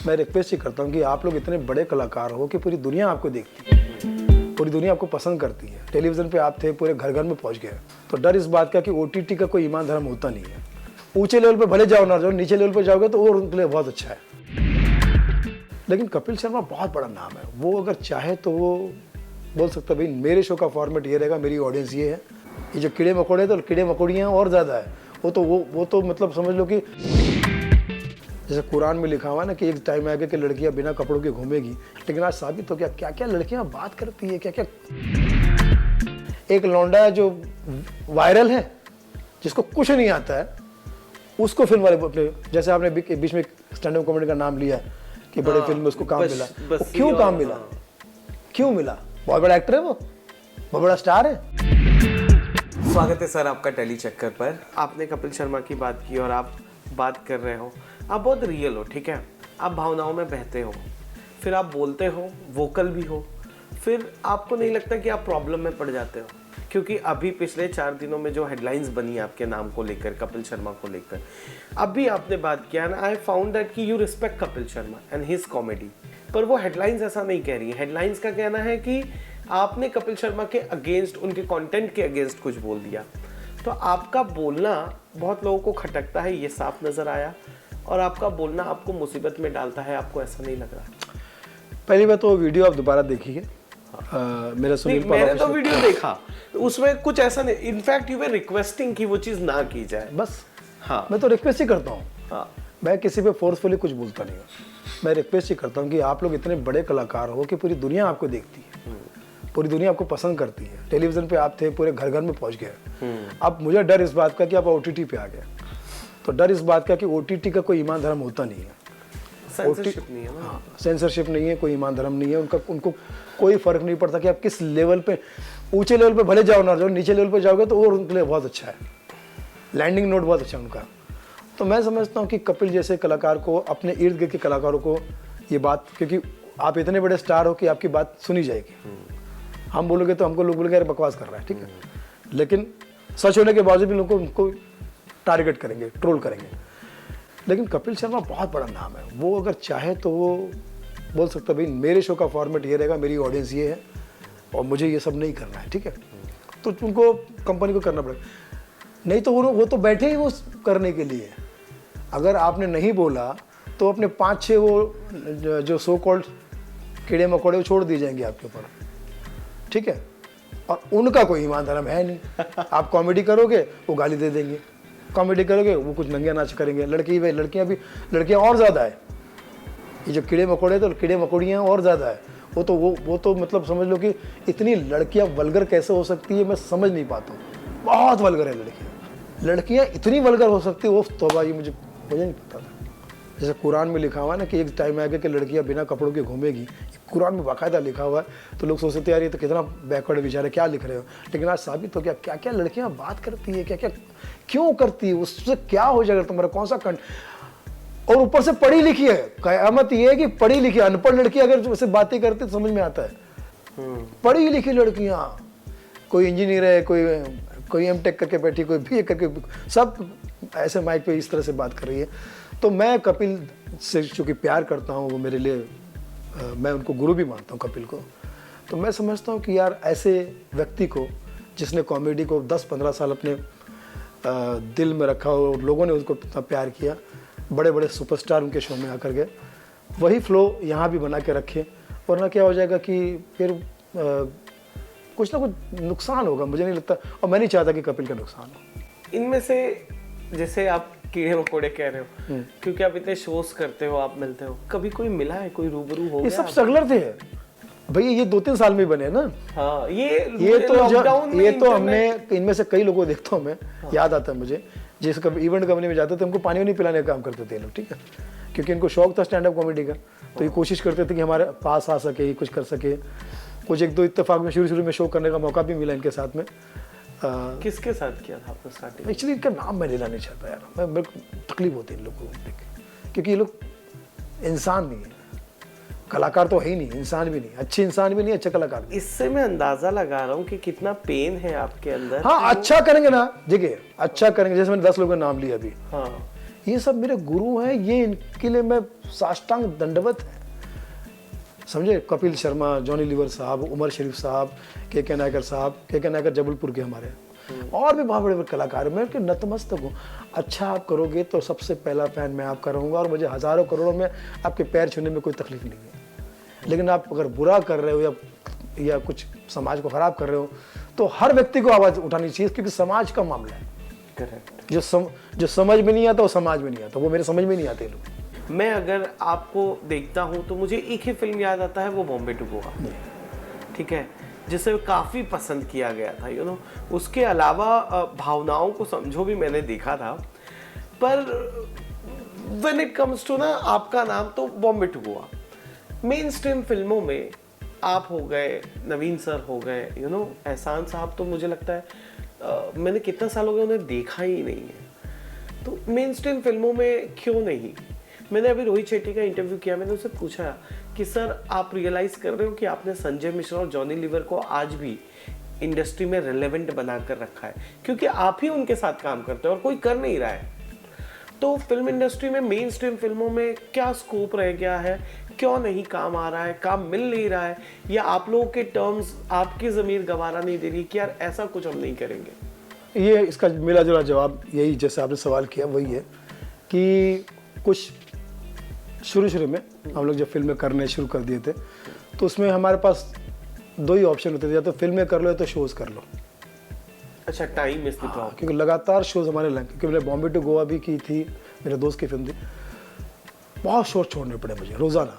मैं रिक्वेस्ट ही करता हूँ कि आप लोग इतने बड़े कलाकार हो कि पूरी दुनिया आपको देखती है, पूरी दुनिया आपको पसंद करती है। टेलीविज़न पे आप थे, पूरे घर घर में पहुँच गए। तो डर इस बात का कि OTT का कोई ईमान धर्म होता नहीं है। ऊंचे लेवल पे भले जाओ ना जाओ, नीचे लेवल पे जाओगे तो वो उनके लिए बहुत अच्छा है। लेकिन कपिल शर्मा बहुत बड़ा नाम है, वो अगर चाहे तो वो बोल सकता है भाई मेरे शो का फॉर्मेट ये रहेगा, मेरी ऑडियंस ये है। ये जो कीड़े मकोड़े तो कीड़े मकोड़ियाँ और ज़्यादा है। वो तो मतलब समझ लो कि जैसे कुरान में लिखा हुआ है ना कि एक टाइम आएगा कि लड़कियां बिना कपड़ों के घूमेगी, लेकिन आज साबित हो गया क्या क्या लड़कियां बात करती है, क्या क्या। एक लौंडा है जो वायरल है, जिसको कुछ नहीं आता है, उसको फिल्म वाले अपने, जैसे आपने बीच में स्टैंड अप कॉमेडी का नाम लिया कि बड़े फिल्म में उसको काम मिला, क्यों काम मिला, क्यों मिला? बहुत बड़ा एक्टर है, वो बहुत बड़ा स्टार है। स्वागत है सर आपका टेली चक्कर पर। आपने कपिल शर्मा की बात की और आप बात कर रहे हो, आप बहुत रियल हो, ठीक है, आप भावनाओं में बहते हो, फिर आप बोलते हो, वोकल भी हो, फिर आपको नहीं लगता कि आप प्रॉब्लम में पड़ जाते हो? क्योंकि अभी पिछले 4 दिनों में जो हेडलाइंस बनी आपके नाम को लेकर, कपिल शर्मा को लेकर, अभी आपने बात किया ना, आई फाउंड दैट कि you respect Kapil Sharma and his comedy, पर वो हेडलाइंस ऐसा नहीं कह रही है। हेडलाइंस का कहना है कि आपने कपिल शर्मा के अगेंस्ट, उनके कंटेंट के अगेंस्ट कुछ बोल दिया। तो आपका बोलना बहुत लोगों को खटकता है, ये साफ नजर आया, और आपका बोलना आपको मुसीबत में डालता है, आपको ऐसा नहीं लग रहा? पहली बात तो वीडियो आप दोबारा देखिए। मेरा सुनील मैंने तो वीडियो देखा, उसमें कुछ ऐसा नहीं, इनफैक्ट यू वर रिक्वेस्टिंग कि वो चीज ना की जाए। बस हाँ, मैं तो रिक्वेस्ट ही करता हूँ। हाँ, मैं किसी पे फोर्सफुली कुछ बोलता नहीं हूँ। मैं रिक्वेस्ट ही करता हूँ कि आप लोग इतने बड़े कलाकार हो कि पूरी दुनिया आपको देखती है, पूरी दुनिया आपको पसंद करती है। टेलीविजन पे आप थे, पूरे घर घर में पहुंच गए। अब मुझे डर इस बात का कि आप OTT पे आ गए, तो डर इस बात का कि OTT का कोई ईमान धर्म होता नहीं है। सेंसरशिप नहीं है ना। हाँ, सेंसरशिप नहीं है, कोई ईमान धर्म नहीं है। उनको कोई फर्क नहीं पड़ता कि आप किस लेवल पे, ऊंचे लेवल पे भले जाओ ना जाओ, नीचे लेवल पे जाओगे तो वो उनके लिए बहुत अच्छा है। लैंडिंग नोट बहुत अच्छा है उनका। तो मैं समझता हूँ कि कपिल जैसे कलाकार को, अपने इर्द गिर्द के कलाकारों को ये बात, क्योंकि आप इतने बड़े स्टार हो कि आपकी बात सुनी जाएगी। हम बोलोगे तो हमको लोग बोलेंगे यार बकवास कर रहा है, ठीक है, लेकिन सच होने के बावजूद भी लोगों को उनको टारगेट करेंगे, ट्रोल करेंगे। लेकिन कपिल शर्मा बहुत बड़ा नाम है, वो अगर चाहे तो वो बोल सकता है भाई मेरे शो का फॉर्मेट ये रहेगा, मेरी ऑडियंस ये है और मुझे ये सब नहीं करना है, ठीक है। तो उनको, कंपनी को करना पड़ेगा, नहीं तो वो तो बैठे ही वो करने के लिए। अगर आपने नहीं बोला तो अपने 5-6 वो जो सो कॉल्ड कीड़े मकोड़े वो छोड़ दिए जाएंगे आपके ऊपर, ठीक है। और उनका कोई ईमान धर्म है नहीं। आप कॉमेडी करोगे वो गाली दे देंगे, कॉमेडी करोगे वो कुछ नंगे नाच करेंगे। लड़कियां और ज़्यादा है। ये जो कीड़े मकोड़े तो कीड़े मकोड़ियाँ और ज़्यादा है। वो तो मतलब समझ लो कि इतनी लड़कियां वल्गर कैसे हो सकती है, मैं समझ नहीं पाता हूँ। बहुत वल्गर है लड़कियां इतनी वल्गर हो सकती है, वो तौबा, ये मुझे नहीं पता था। जैसे कुरान में लिखा हुआ है ना कि एक टाइम आएगा कि लड़कियां बिना कपड़ों के घूमेगी, कुरान में बाकायदा लिखा हुआ है। तो लोग सोचते यार ये तो कितना बैकवर्ड विचार है, क्या लिख रहे हो। लेकिन आज साबित हो गया क्या क्या लड़कियां बात करती है, क्या क्या क्यों करती है, उससे क्या हो जाएगा तुम्हारा, कौन सा और ऊपर से पढ़ी लिखी है। कयामत ये है कि पढ़ी लिखी, अनपढ़ लड़की अगर वैसे बातें करती तो समझ में आता है। पढ़ी लिखी लड़कियां, कोई इंजीनियर है, कोई M.Tech करके बैठी, कोई BA करके, सब ऐसे माइक पे इस तरह से बात कर रही है। तो मैं कपिल से चूँकि प्यार करता हूँ, वो मेरे लिए मैं उनको गुरु भी मानता हूँ कपिल को। तो मैं समझता हूँ कि यार ऐसे व्यक्ति को, जिसने कॉमेडी को 10-15 साल अपने दिल में रखा हो, लोगों ने उसको इतना प्यार किया, बड़े बड़े सुपरस्टार उनके शो में आकर के, वही फ्लो यहाँ भी बना के रखे। वरना क्या हो जाएगा कि फिर कुछ ना कुछ नुकसान होगा, मुझे नहीं लगता, और मैं नहीं चाहता कि कपिल का नुकसान हो। इनमें से जैसे आप कीड़े मकोड़े कह रहे हो, क्योंकि आप इतने शोज करते हो, आप मिलते हो, कभी कोई मिला है, कोई रूबरू हो गया? ये सब स्ट्रगलर थे भैया, ये 2-3 साल में बने ना। हाँ, ये तो हमने इनमें से कई लोगों को देखता हूँ मैं। हाँ। याद आता है मुझे, जैसे कभी इवेंट कंपनी में जाते थे, हमको पानी नहीं पिलाने का काम करते थे लोग, ठीक है, क्योंकि इनको शौक था स्टैंड अप कॉमेडी का। तो ये कोशिश करते थे कि हमारे पास आ सके, कुछ कर सके। कुछ 1-2 इत्तेफाक में शुरू में शो करने का मौका भी मिला इनके साथ में। किसके साथ किया था आपने स्टार्टिंग? एक्चुअली इनका नाम मैं लेना नहीं चाहता यार, मेरे को तकलीफ होती है इन लोगों को देख के, क्योंकि ये लोग इंसान नहीं है, कलाकार तो है ही नहीं, इंसान भी नहीं, अच्छे इंसान भी नहीं, अच्छे कलाकार भी। इससे मैं अंदाजा लगा रहा हूँ कि कितना पेन है आपके अंदर। हाँ, अच्छा करेंगे ना, देखिए अच्छा करेंगे, जैसे मैंने 10 लोगों का नाम लिया अभी। हाँ, ये सब मेरे गुरु हैं, ये इनके लिए मैं साष्टांग दंडवत है, समझे। कपिल शर्मा, जॉनी लीवर साहब, उमर शरीफ साहब, के नायकर साहब, के नायकर जबलपुर के हमारे, और भी बहुत बड़े बड़े कलाकार, मैं उनके नतमस्तक हूँ। अच्छा आप करोगे तो सबसे पहला फैन मैं आपका रहूँगा, और मुझे हज़ारों करोड़ों में आपके पैर छूने में कोई तकलीफ नहीं है। लेकिन आप अगर बुरा कर रहे हो या कुछ समाज को ख़राब कर रहे हो, तो हर व्यक्ति को आवाज़ उठानी चाहिए, क्योंकि समाज का मामला है। करेक्ट। जो समझ में नहीं आता वो समाज में नहीं आता, वो मेरे समझ में नहीं आते लोग। मैं अगर आपको देखता हूँ तो मुझे एक ही फिल्म याद आता है, वो बॉम्बे टू गोवा, ठीक है, जिसे काफ़ी पसंद किया गया था, यू नो। उसके अलावा भावनाओं को समझो भी मैंने देखा था, पर व्हेन इट कम्स टू ना आपका नाम, तो Bombay to Goa mainstream फिल्मों में आप हो गए, नवीन सर हो गए, यू नो, एहसान साहब, तो मुझे लगता है मैंने कितना साल हो गए उन्हें देखा ही नहीं है। तो मेन स्ट्रीम फिल्मों में क्यों नहीं? मैंने अभी रोहित शेट्टी का इंटरव्यू किया, मैंने उससे पूछा कि सर आप रियलाइज़ कर रहे हो कि आपने संजय मिश्रा और जॉनी लीवर को आज भी इंडस्ट्री में रिलेवेंट बनाकर रखा है, क्योंकि आप ही उनके साथ काम करते हो और कोई कर नहीं रहा है। तो फिल्म इंडस्ट्री में, मेन स्ट्रीम फिल्मों में क्या स्कोप रह गया है, क्यों नहीं काम आ रहा है, काम मिल नहीं रहा है, या आप लोगों के टर्म्स, आपकी ज़मीर गवारा नहीं दे रही कि यार ऐसा कुछ हम नहीं करेंगे? ये इसका मिला जुला जवाब यही, जैसे आपने सवाल किया वही है कि कुछ शुरू में हम लोग जब फिल्में करने शुरू कर दिए थे, तो उसमें हमारे पास दो ही ऑप्शन होते थे, या तो फिल्में कर लो या तो शोज़ कर लो। अच्छा, टाइम इज द प्रॉब्लम। क्योंकि लगातार शोज़ हमारे लगे, क्योंकि मैंने बॉम्बे टू गोवा भी की थी, मेरे दोस्त की फिल्म थी, बहुत शोज़ छोड़ने पड़े मुझे रोज़ाना।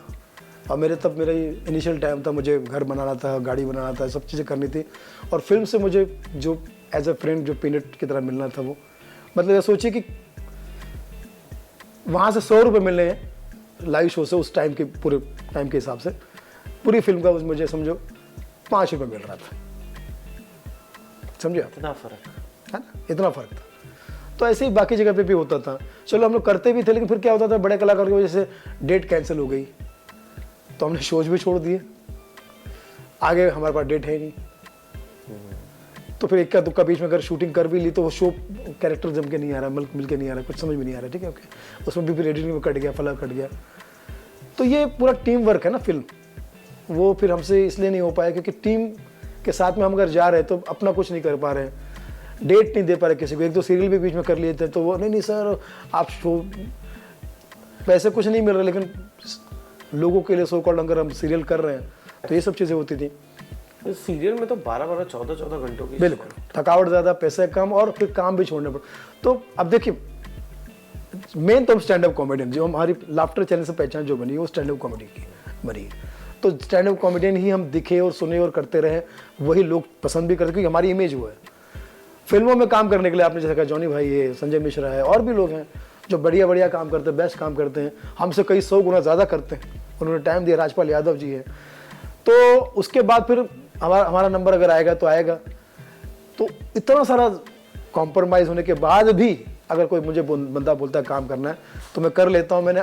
और मेरा इनिशियल टाइम था, मुझे घर बनाना था, गाड़ी बनाना था, सब चीज़ें करनी थी, और फिल्म से मुझे जो एज अ फ्रेंड जो पीनट की तरह मिलना था, वो मतलब ये सोचिए कि वहाँ से 100 रुपये मिलने हैं लाइव शो से, उस टाइम के पूरे टाइम के हिसाब से पूरी फिल्म का मुझे समझो 5 रुपये मिल रहा था, समझे? इतना फर्क है ना, इतना फर्क था। तो ऐसे ही बाकी जगह पे भी होता था। चलो हम लोग करते भी थे, लेकिन फिर क्या होता था, बड़े कलाकार की वजह से डेट कैंसिल हो गई, तो हमने शोज भी छोड़ दिए, आगे हमारे पास डेट है नहीं। तो फिर इक्का दुक्का बीच में अगर शूटिंग कर भी ली, तो वो शो कैरेक्टर जम के नहीं आ रहा, मिल के नहीं आ रहा, कुछ समझ में नहीं आ रहा, ठीक है, ओके, उसमें भी फिर एडिटिंग में कट गया, फला कट गया। तो ये पूरा टीम वर्क है ना फिल्म, वो फिर हमसे इसलिए नहीं हो पाया क्योंकि टीम के साथ में हम अगर जा रहे हैं तो अपना कुछ नहीं कर पा रहे हैं, डेट नहीं दे पा रहे किसी को। एक दो सीरियल भी बीच में कर लिए थे, तो वो नहीं सर आप शो, पैसे कुछ नहीं मिल रहे, लेकिन लोगों के लिए सो कॉल्ड अगर हम सीरियल कर रहे हैं, तो ये सब चीज़ें होती थी। सीरियल में तो 12-12, 14-14 घंटों की, बिल्कुल, थकावट ज़्यादा, पैसे कम, और फिर काम भी छोड़ने पड़े। तो अब देखिए, मेन तो हम स्टैंड अप कॉमेडियन, जो हमारी लाफ्टर चैनल से पहचान जो बनी है, वो स्टैंड अप कॉमेडी की बनी है। तो स्टैंड अप कॉमेडियन ही हम दिखे और सुने और करते रहे, वही लोग पसंद भी करते, क्योंकि हमारी इमेज वो है। फिल्मों में काम करने के लिए आपने जैसे कहा, जॉनी भाई है, संजय मिश्रा है, और भी लोग हैं जो बढ़िया बढ़िया काम करते हैं, बेस्ट काम करते हैं, हमसे कई 100 गुना ज़्यादा करते हैं, उन्होंने टाइम दिया। राजपाल यादव जी है। तो उसके बाद फिर हमारा नंबर अगर आएगा तो आएगा। तो इतना सारा कॉम्प्रोमाइज़ होने के बाद भी अगर कोई मुझे बंदा बोलता है काम करना है, तो मैं कर लेता हूँ। मैंने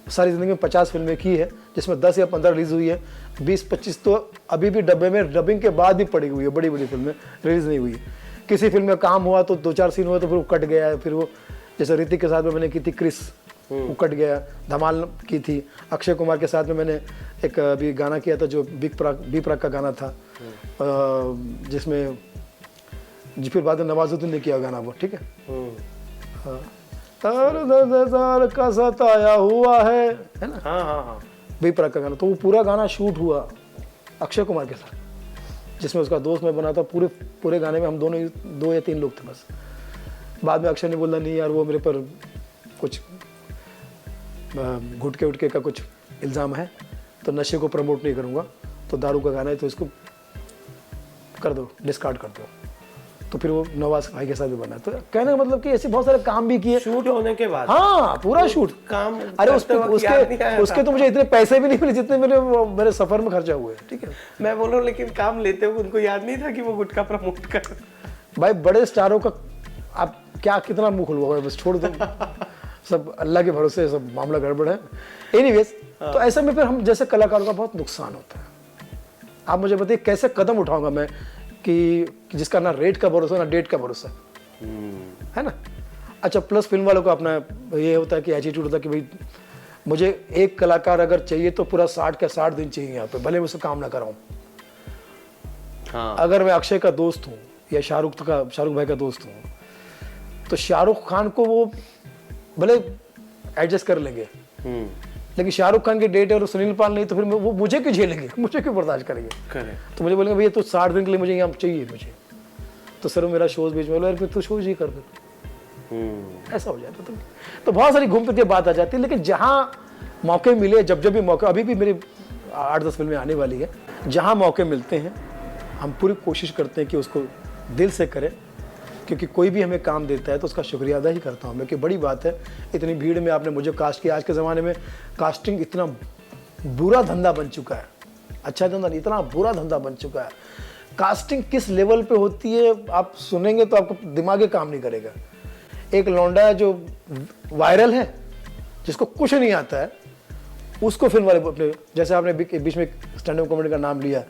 सारी ज़िंदगी में 50 फिल्में की है, जिसमें 10 या 15 रिलीज़ हुई है, 20-25 तो अभी भी डब्बे में डबिंग के बाद भी पड़ी हुई है, बड़ी बड़ी फिल्में रिलीज़ नहीं हुई है। किसी फिल्म में काम हुआ तो 2-4 सीन हुआ तो फिर वो कट गया है। फिर वो जैसे ऋतिक के साथ में मैंने की थी क्रिस, वो कट गया। धमाल की थी। अक्षय कुमार के साथ में मैंने एक अभी गाना किया था जो बी प्राक का गाना था, जिसमें जी फिर बाद में नवाजुद्दीन ने किया गाना वो, ठीक है। हाँ, का सताया हुआ है ना। हाँ। बी प्राक का गाना, तो वो पूरा गाना शूट हुआ अक्षय कुमार के साथ, जिसमें उसका दोस्त मैं बना था। पूरे गाने में हम दोनों 2 या 3 लोग थे बस। बाद में अक्षय ने बोला नहीं यार, वो मेरे पर कुछ गुटके उटके का कुछ इल्ज़ाम है, तो नशे को प्रमोट नहीं करूँगा, तो दारू का गाना है तो इसको कर दो, डिस्कार्ड कर दो। तो फिर वो नवाज भाई के साथ भी बना। तो कहने का मतलब कि ऐसे बहुत सारे काम भी किए शूट होने के बाद। हाँ, पूरा शूट काम। अरे उसके तो मुझे इतने पैसे भी नहीं मिले जितने मेरे सफर में खर्चा हुए, ठीक है। मैं बोल रहा हूँ, लेकिन काम लेते हुए उनको याद नहीं था कि वो गुटखा प्रमोट कर। भाई बड़े स्टारों का आप क्या कितना मुंह खुलवाओगे, बस छोड़ दो। सब अल्लाह के भरोसे, सब मामला गड़बड़ है। एनीवेज, तो ऐसे में फिर हम जैसे कलाकारों का बहुत नुकसान होता है। आप मुझे बताइए कैसे कदम उठाऊंगा मैं कि जिसका ना रेट का भरोसा ना डेट का भरोसा, है ना। अच्छा, प्लस फिल्म वालों का अपना ये होता है कि एटीट्यूड होता है कि भाई मुझे एक कलाकार अगर चाहिए तो पूरा 60 दिन चाहिए यहाँ पे, भले मैं उससे काम ना कराऊँ। हाँ। अगर मैं अक्षय का दोस्त हूँ या शाहरुख भाई का दोस्त हूँ, तो शाहरुख खान को वो भले एडजस्ट कर लेंगे, लेकिन शाहरुख खान की डेट है और सुनील पाल नहीं, तो फिर वो मुझे क्यों झेलेंगे, मुझे क्यों बर्दाश्त करेंगे। तो मुझे बोलेंगे भैया तो 60 दिन के लिए मुझे यहाँ चाहिए मुझे, तो सर मेरा शोज बीच में, फिर तो शोज ही कर दे, ऐसा हो जाता। तो बहुत सारी घूम फिर के बात आ जाती है। लेकिन जहाँ मौके मिले, जब भी मौका, अभी भी मेरे 8-10 फिल्में आने वाली है, जहाँ मौके मिलते हैं हम पूरी कोशिश करते हैं कि उसको दिल से करें, क्योंकि कोई भी हमें काम देता है तो उसका शुक्रिया अदा ही करता हूँ मैं, कि बड़ी बात है इतनी भीड़ में आपने मुझे कास्ट किया। आज के ज़माने में कास्टिंग इतना बुरा धंधा बन चुका है, अच्छा धंधा नहीं, इतना बुरा धंधा बन चुका है। कास्टिंग किस लेवल पे होती है आप सुनेंगे तो आपको दिमाग ही काम नहीं करेगा। एक लौंडा है जो वायरल है, जिसको कुछ नहीं आता है, उसको फिल्म वाले अपने, जैसे आपने बीच में स्टैंड अप कॉमेडी का नाम लिया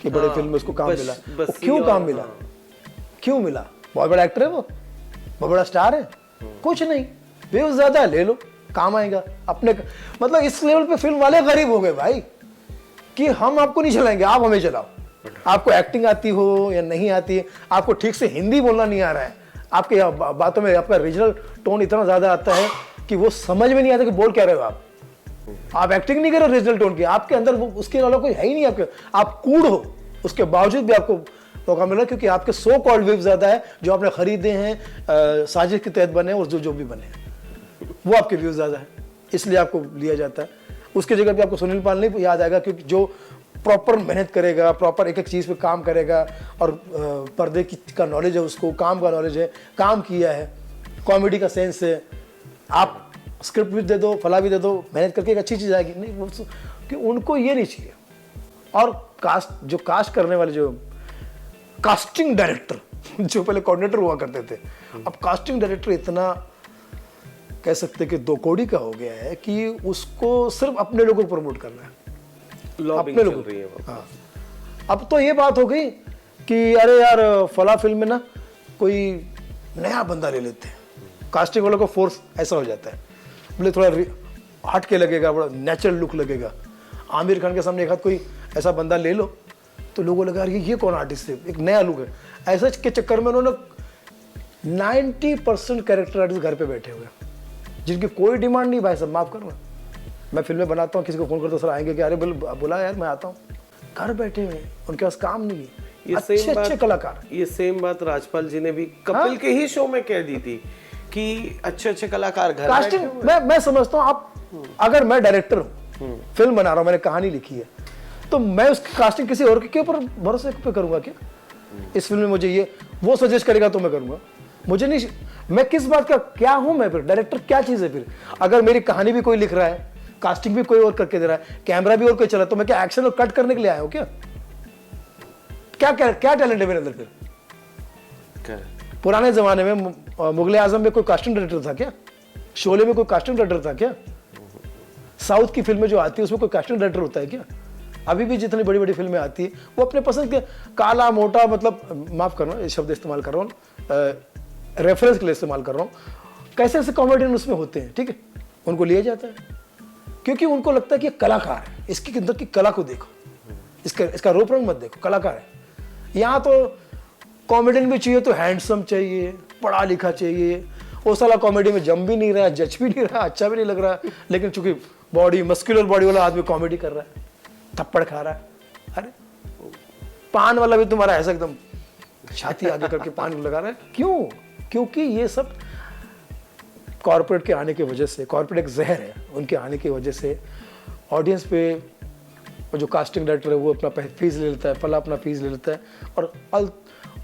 कि बड़े फिल्म में उसको काम मिला, वो क्यों काम मिला, क्यों मिला? बहुत बड़ा एक्टर है वो, बहुत बड़ा स्टार है, कुछ नहीं, व्यूज ज्यादा है, ले लो, काम आएगा अपने। मतलब इस लेवल पे फिल्म वाले गरीब हो गए भाई, कि हम आपको नहीं चलाएंगे, आप हमें चलाओ। आपको एक्टिंग आती हो या नहीं आती है, आपको ठीक से हिंदी बोलना नहीं आ रहा है, आपके बातों में आपका रीजनल टोन इतना ज्यादा आता है कि वो समझ में नहीं आता कि बोल क्या रहे हो आप एक्टिंग नहीं कर रहे रीजनल टोन की, आपके अंदर वो उसके अलावा कोई है ही नहीं आपके, आप कूड़ हो, उसके बावजूद भी आपको मौका मिला, क्योंकि आपके सो कॉल्ड व्यूज ज्यादा है जो आपने खरीदे हैं, साजिश के तहत बने और जो भी बने हैं, वो आपके व्यूज ज्यादा है, इसलिए आपको लिया जाता है। उसकी जगह पे आपको सुनील पाल नहीं याद आएगा, क्योंकि जो प्रॉपर मेहनत करेगा, प्रॉपर एक एक चीज़ पे काम करेगा, और पर्दे की का नॉलेज है, उसको काम का नॉलेज है, काम किया है, कॉमेडी का सेंस है। आप स्क्रिप्ट भी दे दो, फला भी दे दो, मेहनत करके एक अच्छी चीज़ आएगी नहीं, वो कि उनको ये नहीं चाहिए। और कास्ट करने वाले जो कास्टिंग डायरेक्टर, जो पहले कोऑर्डिनेटर हुआ करते थे, अब कास्टिंग डायरेक्टर इतना कह सकते कि दो कौड़ी का हो गया है कि उसको सिर्फ अपने लोगों को प्रमोट करना है, अपने लोगों को। हाँ, अब तो ये बात हो गई कि अरे यार फला फिल्म में ना कोई नया बंदा ले लेते हैं, कास्टिंग वालों को फोर्स ऐसा हो जाता है, बोले थोड़ा हट के लगेगा, बड़ा नेचुरल लुक लगेगा। आमिर खान के सामने एक हाथ कोई ऐसा बंदा ले लो तो लोगों लगा ये कौन आर्टिस्ट है, एक नया लुक है। ऐसे के चक्कर में उन्होंने 90% कैरेक्टर आर्टिस्ट घर पे बैठे हुए, जिनकी कोई डिमांड नहीं। भाई सब माफ करना, मैं फिल्में बनाता हूँ, किसी को फोन करता सर आएंगे क्या, अरे बोला यार मैं आता हूँ, घर बैठे हुए, उनके पास काम नहीं है। ये अच्छे कलाकार, ये सेम बात राजपाल जी ने भी कपिल के ही शो में कह दी थी कि अच्छे कलाकार घर कास्टिंग। मैं समझता हूँ, आप अगर मैं डायरेक्टर हूँ, फिल्म बना रहा हूँ, मैंने कहानी लिखी है, तो मैं उसकी कास्टिंग किसी और के ऊपर भरोसे पे करूंगा क्या? इस फिल्म में मुझे ये वो सजेस्ट करेगा तो मैं करूंगा, मुझे नहीं। मैं किस बात का क्या हूं मैं? फिर डायरेक्टर क्या चीज है? फिर अगर मेरी कहानी भी कोई लिख रहा है, कास्टिंग भी कोई और करके दे रहा है, कैमरा भी और कोई चला, तो मैं क्या एक्शन और कट करने के लिए आया हूं क्या? क्या टैलेंट है मेरे अंदर फिर? पुराने जमाने में मुगले आजम में कोई कास्टिंग डायरेक्टर था क्या? शोले में कोई कास्टिंग डायरेक्टर था क्या? साउथ की फिल्में जो आती है उसमें कोई कास्टिंग डायरेक्टर होता है क्या? अभी भी जितनी बड़ी बड़ी फिल्में आती है वो अपने पसंद के काला मोटा, मतलब माफ करना ये शब्द इस्तेमाल कर रहा हूँ, रेफरेंस के लिए इस्तेमाल कर रहा हूँ, कैसे ऐसे कॉमेडियन उसमें होते हैं, ठीक है, उनको लिया जाता है क्योंकि उनको लगता है कि ये कलाकार है, इसके अंदर की कला को देखो, इसका रूप रंग मत देखो, कलाकार है। यहाँ तो कॉमेडियन भी चाहिए तो हैंडसम चाहिए, पढ़ा लिखा चाहिए, वो साला कॉमेडी में जम भी नहीं रहा, जच भी नहीं रहा, अच्छा भी नहीं लग रहा, लेकिन चूंकि बॉडी मस्कुलर बॉडी वाला आदमी कॉमेडी कर रहा है, थप्पड़ खा रहा है। अरे पान वाला भी तुम्हारा ऐसा एकदम छाती आगे करके पान लगा रहा है, क्यों? क्योंकि ये सब कॉर्पोरेट के आने की वजह से, कॉर्पोरेट एक जहर है, उनके आने की वजह से ऑडियंस पे जो कास्टिंग डायरेक्टर है वो अपना फीस ले लेता है, फला अपना फीस ले लेता है,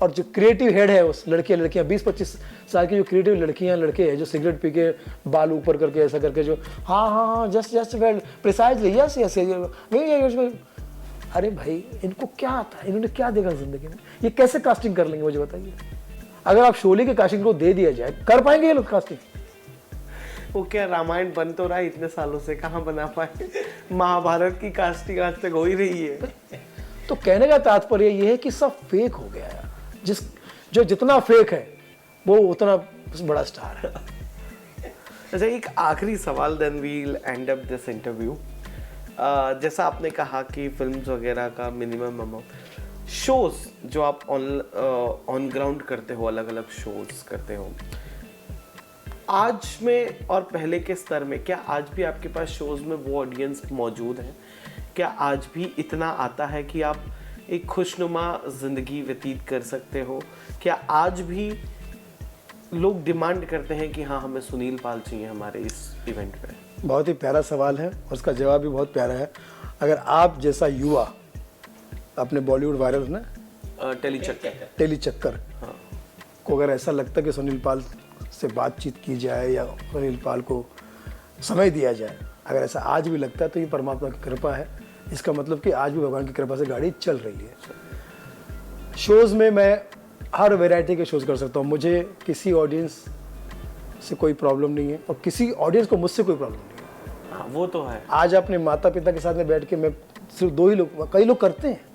और जो क्रिएटिव हेड है उस लड़कियां 20-25 साल की जो क्रिएटिव लड़के हैं जो सिगरेट पी के बाल ऊपर करके ऐसा करके जो हाँ जस्ट वेल प्रिसाइजली यस, अरे भाई इनको क्या आता है, इन्होंने क्या देखा जिंदगी में, ये कैसे कास्टिंग कर लेंगे मुझे बताइए? अगर आप शोले के कास्टिंग को दे दिया जाए, कर पाएंगे ये लोग कास्टिंग? वो क्या रामायण बन तो रहा है इतने सालों से, कहाँ बना पाए? महाभारत की कास्टिंग आज तक हो ही रही है। तो कहने का तात्पर्य ये है कि सब फेक हो गया है, जो जितना फेक है वो उतना बड़ा स्टार है। अच्छा, एक आखिरी सवाल, then we'll end up this interview. जैसा आपने कहा कि फिल्म्स वगैरह का मिनिमम अमाउंट, शोज जो आप ऑन ग्राउंड करते हो, अलग अलग शोज करते हो, आज में और पहले के स्तर में, क्या आज भी आपके पास शोज में वो ऑडियंस मौजूद है? क्या आज भी इतना आता है कि आप एक खुशनुमा ज़िंदगी व्यतीत कर सकते हो? क्या आज भी लोग डिमांड करते हैं कि हाँ, हमें सुनील पाल चाहिए हमारे इस इवेंट पे? बहुत ही प्यारा सवाल है और उसका जवाब भी बहुत प्यारा है। अगर आप जैसा युवा अपने बॉलीवुड वायरल ना टेली चक्कर हाँ। को अगर ऐसा लगता है कि सुनील पाल से बातचीत की जाए या सुनील पाल को समय दिया जाए, अगर ऐसा आज भी लगता है तो ये परमात्मा की कृपा है। इसका मतलब कि आज भी भगवान की कृपा से गाड़ी चल रही है। शोज़ में मैं हर वैरायटी के शोज़ कर सकता हूँ। मुझे किसी ऑडियंस से कोई प्रॉब्लम नहीं है और किसी ऑडियंस को मुझसे कोई प्रॉब्लम नहीं है। हाँ, वो तो है। आज अपने माता पिता के साथ में बैठ के मैं सिर्फ 2 ही लोग, कई लोग करते हैं।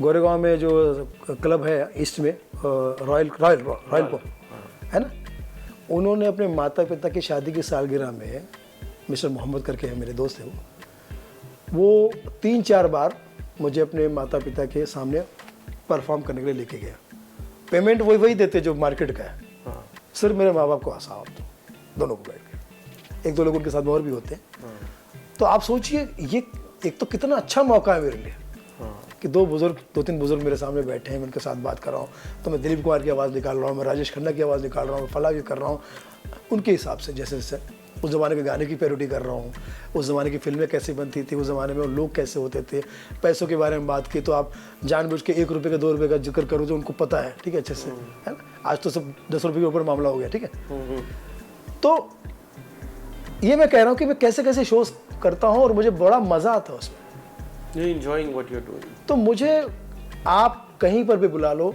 गोरेगांव में जो क्लब है ईस्ट में, रॉयल है ना, उन्होंने अपने माता पिता की शादी की सालगिरह में, मिस्टर मोहम्मद करके है मेरे दोस्त है, वो 3-4 बार मुझे अपने माता पिता के सामने परफॉर्म करने के लिए लेके गया। पेमेंट वही देते जो मार्केट का है। हाँ। सिर्फ मेरे माँ बाप को हंसा आप दोनों को बैठ के, 1-2 लोग उनके साथ और भी होते हैं। तो आप सोचिए, ये एक तो कितना अच्छा मौका है मेरे लिए कि 2-3 बुजुर्ग मेरे सामने बैठे हैं, मैं उनके साथ बात कर रहा हूँ। तो मैं दिलीप कुमार की आवाज़ निकाल रहा हूँ, मैं राजेश खन्ना की आवाज़ निकाल रहा हूँ, फला भी कर रहा हूँ उनके हिसाब से, जैसे जैसे उस ज़माने के गाने की पैरोडी कर रहा हूँ, उस ज़माने की फिल्में कैसे बनती थी, उस ज़माने में लोग कैसे होते थे। पैसों के बारे में बात की तो आप जानबूझ के 1 रुपये का 2 रुपये का जिक्र करो जो उनको पता है, ठीक है, अच्छे से, है ना। आज तो सब 10 रुपये के ऊपर मामला हो गया, ठीक है। तो ये मैं कह रहा हूँ कि मैं कैसे कैसे शोज़ करता हूँ और मुझे बड़ा मज़ा आता है उसमें। You enjoying what you're doing? तो मुझे आप कहीं पर भी बुला लो,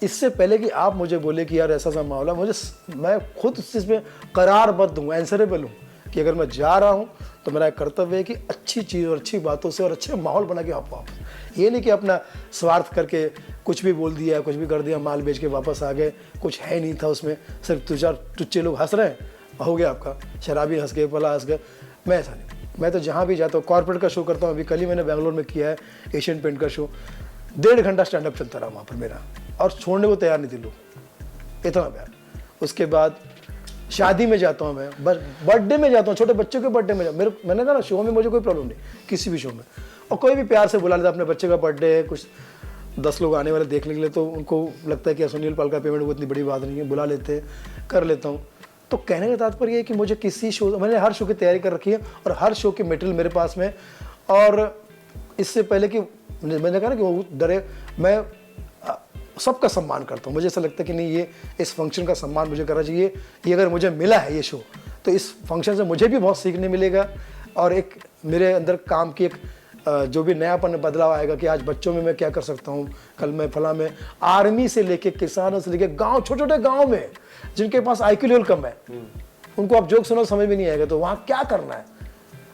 इससे पहले कि आप मुझे बोले कि यार ऐसा सा मामला, मैं खुद इस चीज़ में करारबद्ध हूँ, एंसरेबल हूँ कि अगर मैं जा रहा हूँ तो मेरा कर्तव्य है कि अच्छी चीज़ और अच्छी बातों से और अच्छे माहौल बना के आप वापस, ये नहीं कि अपना स्वार्थ करके कुछ भी बोल दिया, कुछ भी कर दिया, माल बेच के वापस आ गए, कुछ है नहीं था उसमें, सिर्फ 2-4 टुच्चे लोग हंस रहे हैं, हो गया आपका, शराबी हंस गए, फला हंस गए। मैं ऐसा नहीं, मैं तो जहाँ भी जाता हूँ, कॉर्पोरेट का शो करता हूँ। अभी कल ही मैंने बेंगलोर में किया है एशियन पेंट का शो, 1.5 घंटा स्टैंड अप चलता रहा वहाँ पर मेरा, और छोड़ने को तैयार नहीं थे लोग, इतना प्यार। उसके बाद शादी में जाता हूँ मैं, बर्थडे में जाता हूँ, छोटे बच्चों के बर्थडे में मैंने कहा ना, शो में मुझे कोई प्रॉब्लम नहीं, किसी भी शो में। और कोई भी प्यार से बुला लेता, अपने बच्चे का बर्थडे है, कुछ 10 लोग आने वाले देखने के लिए, तो उनको लगता है कि सुनील पाल का पेमेंट वो इतनी बड़ी बात नहीं है, बुला लेते, कर लेता हूँ। तो कहने का तात्पर्य ये है कि मुझे किसी शो, मैंने हर शो की तैयारी कर रखी है और हर शो की मटेरियल मेरे पास में। और इससे पहले कि मैंने कहा ना कि वो डरे, मैं सबका सम्मान करता हूँ। मुझे ऐसा लगता है कि नहीं, ये इस फंक्शन का सम्मान मुझे करना चाहिए। ये अगर मुझे मिला है ये शो, तो इस फंक्शन से मुझे भी बहुत सीखने मिलेगा और एक मेरे अंदर काम की एक जो भी नयापन बदलाव आएगा कि आज बच्चों में मैं क्या कर सकता हूँ, कल मैं फला में, आर्मी से लेके किसानों से लेके गांव, छोटे छोटे गांव में जिनके पास IQ लेवल कम है, उनको आप जोक सुनो समझ में नहीं आएगा, तो वहाँ क्या करना है,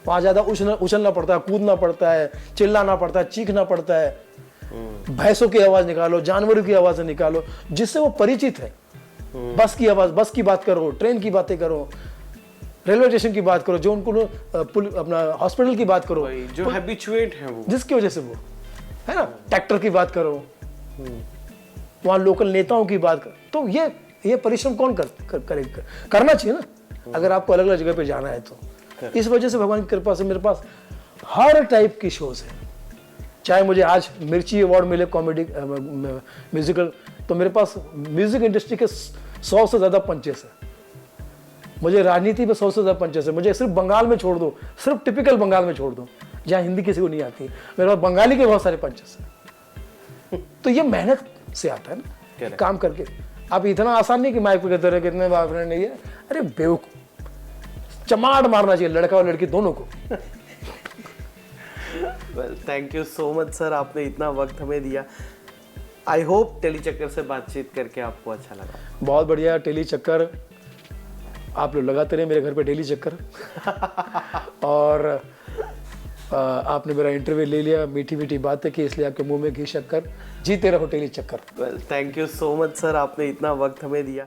वहाँ ज़्यादा उछलना पड़ता है, कूदना पड़ता है, चिल्लाना पड़ता है, चीखना पड़ता है, भैंसों की आवाज़ निकालो, जानवरों की आवाज़ निकालो, जिससे वो परिचित है। बस की आवाज़, बस की बात करो, ट्रेन की बातें करो, रेलवे स्टेशन की बात करो, जो उनको अपना हॉस्पिटल की बात करो, जो हैबिचुएट है वो, जिसकी वजह से वो, है ना, ट्रैक्टर की बात करो, वहाँ लोकल नेताओं की बात करो। तो ये परिश्रम कौन करना चाहिए ना, अगर आपको अलग अलग जगह पे जाना है तो। इस वजह से भगवान की कृपा से मेरे पास हर टाइप की शोज है। चाहे मुझे आज मिर्ची अवार्ड मिले कॉमेडी म्यूजिकल, तो मेरे पास म्यूजिक इंडस्ट्री के 100 से ज़्यादा पंचेस है। मुझे राजनीति में 100 से ज़्यादा पंचेस है। मुझे सिर्फ बंगाल में छोड़ दो, सिर्फ टिपिकल बंगाल में छोड़ दो जहाँ हिंदी किसी को नहीं आती, मेरे पास बंगाली के बहुत सारे पंचेस हैं। तो ये मेहनत से आता है ना, काम करके। अब इतना आसान नहीं कि माइक पे कहते रहे कितने बॉयफ्रेंड नहीं है, अरे बेवकूफ, चमाड़ मारना चाहिए लड़का और लड़की दोनों को। Well, thank you so much sir, आपने इतना वक्त हमें दिया। आई होप टेली चक्कर से बातचीत करके आपको अच्छा लगा। बहुत बढ़िया, टेली चक्कर आप लोग लगाते रहे मेरे घर पे डेली चक्कर। और आपने मेरा इंटरव्यू ले लिया, मीठी मीठी बातें की, इसलिए आपके मुंह में घी शक्कर। जीते रहो टेली चक्कर। Well, thank you so much sir, आपने इतना वक्त हमें दिया।